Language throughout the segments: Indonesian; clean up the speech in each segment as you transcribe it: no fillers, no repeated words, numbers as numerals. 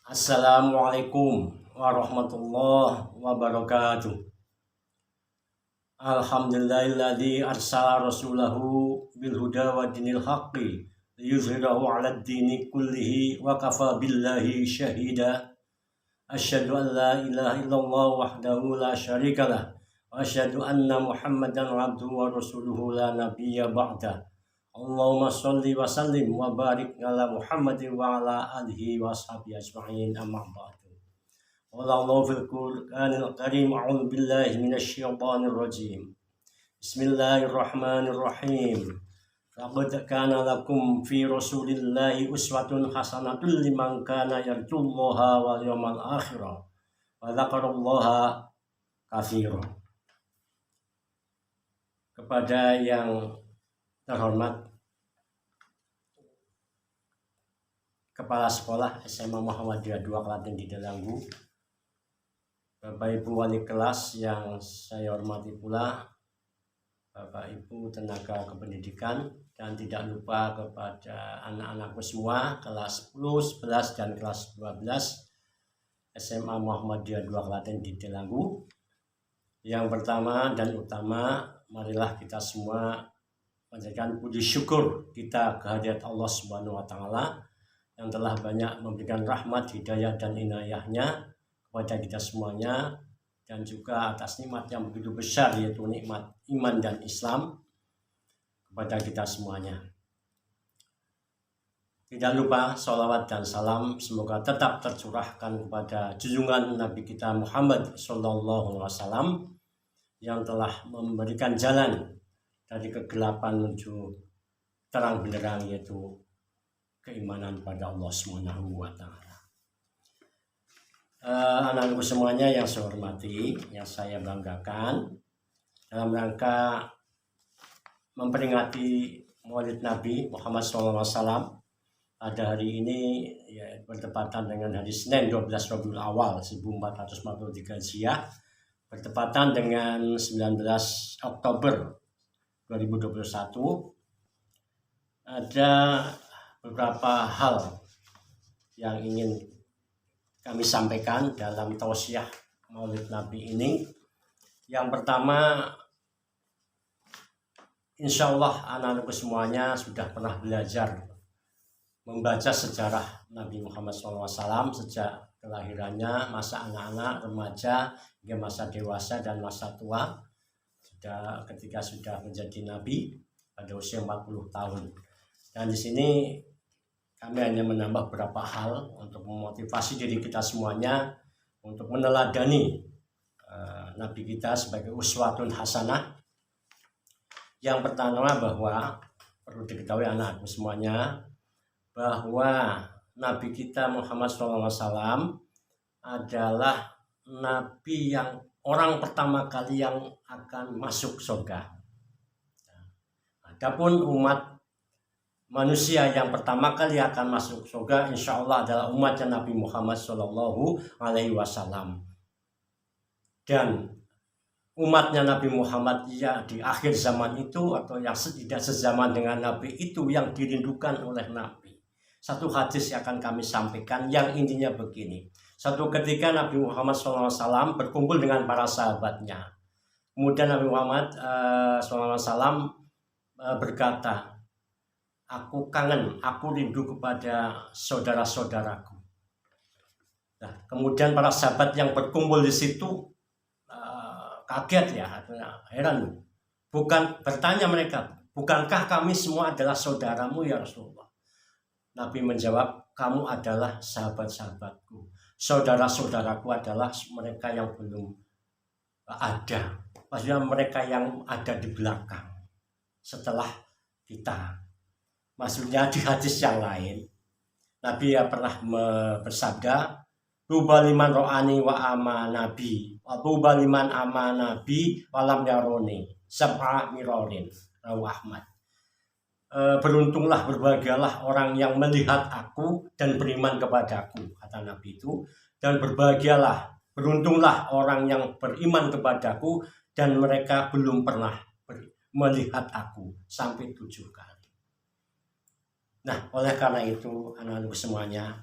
Assalamualaikum warahmatullahi wabarakatuh. Alhamdulillahilladzi arsala rasulahu bil huda wa dinil haqqi liyuzhirahu 'alad dini kullihi wa kafa billahi syahida. Asyhadu an la ilaha illallah wahdahu la syarikalah wa asyhadu anna Muhammadan 'abduhu wa rasuluhu la nabiyya ba'da. Allahumma sholli wa sallim wa barik ala Muhammadin wa ala alihi wa sahbihi ajma'in, amma ba'du. Wallahu fil Qur'anil Karim, a'udzu billahi minasy syaithanir rajim. Bismillahirrahmanirrahim. Laqad kana lakum fi Rasulillahi uswatun hasanatun liman kana yarjullaha wal yawmal akhir wa dzakarallaha katsiran. Kepada yang terhormat Kepala Sekolah SMA Muhammadiyah 2 Klaten di Delanggu, Bapak Ibu wali kelas yang saya hormati pula, Bapak Ibu tenaga kependidikan, dan tidak lupa kepada anak-anakku semua kelas 10, 11 dan kelas 12 SMA Muhammadiyah 2 Klaten di Delanggu. Yang pertama dan utama, marilah kita semua panjatkan puji syukur kita kehadirat Allah Subhanahu wa taala yang telah banyak memberikan rahmat, hidayah dan inayahnya kepada kita semuanya, dan juga atas nikmat yang begitu besar yaitu nikmat iman dan Islam kepada kita semuanya. Tidak lupa sholawat dan salam semoga tetap tercurahkan kepada junjungan Nabi kita Muhammad Sallallahu Alaihi Wasallam yang telah memberikan jalan dari kegelapan menuju terang benderang, yaitu keimanan pada Allah Subhanahu wa taala. Anak-anakku semuanya yang saya hormati, yang saya banggakan, dalam rangka memperingati Maulid Nabi Muhammad SAW pada hari ini, ya, bertepatan dengan hari Senin 12 Rabiul Awal 1443 Hijriah, bertepatan dengan 19 Oktober 2021, ada beberapa hal yang ingin kami sampaikan dalam tausiah Maulid Nabi ini. Yang pertama, insya Allah anak-anakku semuanya sudah pernah belajar membaca sejarah Nabi Muhammad SAW sejak kelahirannya, masa anak-anak, remaja, hingga masa dewasa dan masa tua, ketika sudah menjadi Nabi pada usia 40 tahun. Dan di sini kami hanya menambah beberapa hal untuk memotivasi diri kita semuanya untuk meneladani Nabi kita sebagai uswatun hasanah. Yang pertama, bahwa perlu diketahui anak-anakku semuanya bahwa Nabi kita Muhammad SAW adalah Nabi yang orang pertama kali yang akan masuk surga. Adapun umat manusia yang pertama kali akan masuk surga insya Allah adalah umatnya Nabi Muhammad Sallallahu Alaihi Wasallam. Dan umatnya Nabi Muhammad ya di akhir zaman itu, atau yang tidak sezaman dengan Nabi itu, yang dirindukan oleh Nabi. Satu hadis yang akan kami sampaikan yang intinya begini. Satu ketika Nabi Muhammad SAW berkumpul dengan para sahabatnya. Kemudian Nabi Muhammad SAW berkata, "Aku kangen, aku rindu kepada saudara-saudaraku." Nah, kemudian para sahabat yang berkumpul di situ kaget, ya, heran. Bertanya mereka, "Bukankah kami semua adalah saudaramu ya Rasulullah?" Nabi menjawab, "Kamu adalah sahabat-sahabatku. Saudara-saudaraku adalah mereka yang belum ada. Maksudnya mereka yang ada di belakang setelah kita." Maksudnya di hadis yang lain, Nabi pernah bersabda, "Tuba liman ro'ani wa ama nabi, wa tuba liman ama nabi walam yaroni, sab'a mirorin." Rawi Ahmad. Beruntunglah, berbahagialah orang yang melihat aku dan beriman kepadaku, kata Nabi itu. Dan berbahagialah, beruntunglah orang yang beriman kepadaku dan mereka belum pernah melihat aku sampai 7 kali. Nah, oleh karena itu anak-anakku semuanya,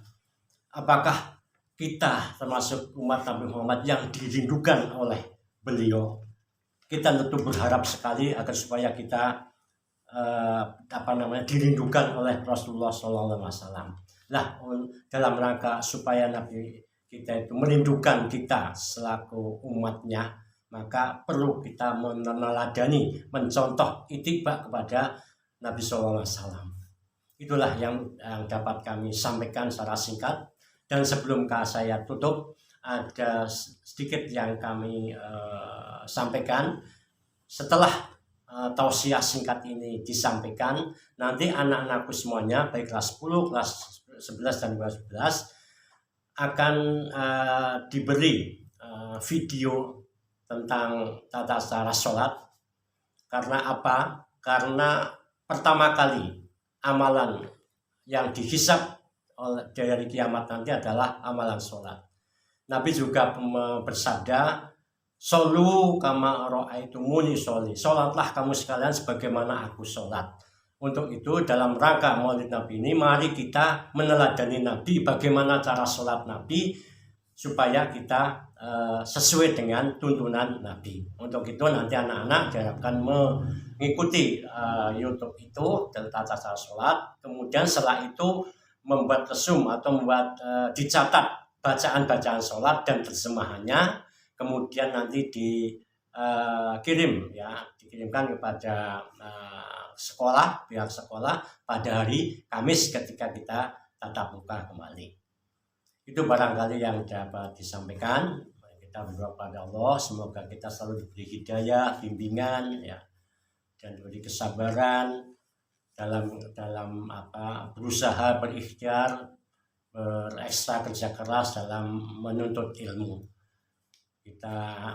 apakah kita termasuk umat Nabi Muhammad yang dirindukan oleh beliau. Kita tentu berharap sekali agar supaya kita dirindukan oleh Rasulullah SAW. Nah, dalam rangka supaya Nabi kita itu merindukan kita selaku umatnya, maka perlu kita meneladani, mencontoh ittiba kepada Nabi SAW. Itulah yang dapat kami sampaikan secara singkat. Dan sebelum saya tutup, ada sedikit yang kami sampaikan. Setelah tausiah singkat ini disampaikan, nanti anak-anakku semuanya baik kelas 10, kelas 11 dan kelas 12 akan diberi video tentang tata cara sholat. Karena apa? Karena pertama kali amalan yang dihisab dari kiamat nanti adalah amalan sholat. Nabi juga bersabda, "Sholu kama ra'aitumuni sholli." Sholatlah kamu sekalian sebagaimana aku sholat. Untuk itu dalam rangka Maulid Nabi ini, mari kita meneladani Nabi, bagaimana cara sholat Nabi, supaya kita sesuai dengan tuntunan Nabi. Untuk itu nanti anak-anak diharapkan mengikuti YouTube itu tentang tata sholat. Kemudian setelah itu membuat resum atau membuat dicatat bacaan-bacaan sholat dan terjemahannya, kemudian nanti dikirimkan kepada pihak sekolah pada hari Kamis ketika kita tatap muka kembali. Itu barangkali yang dapat disampaikan. Kita berdoa pada Allah, semoga kita selalu diberi hidayah, bimbingan, dan diberi kesabaran dalam berusaha, berikhtiar, berekstra kerja keras dalam menuntut ilmu. Kita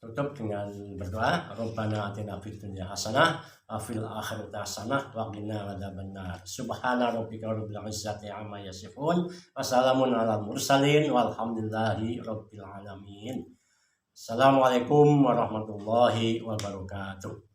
tutup dengan berdoa, Rabbana atina fid dunya hasanah wa fil akhirati hasanah wa qina adzabannar. Subhana rabbika rabbil izzati amma yasifun wa salamun alal mursalin walhamdulillahi rabbil alamin. Assalamualaikum warahmatullahi wabarakatuh.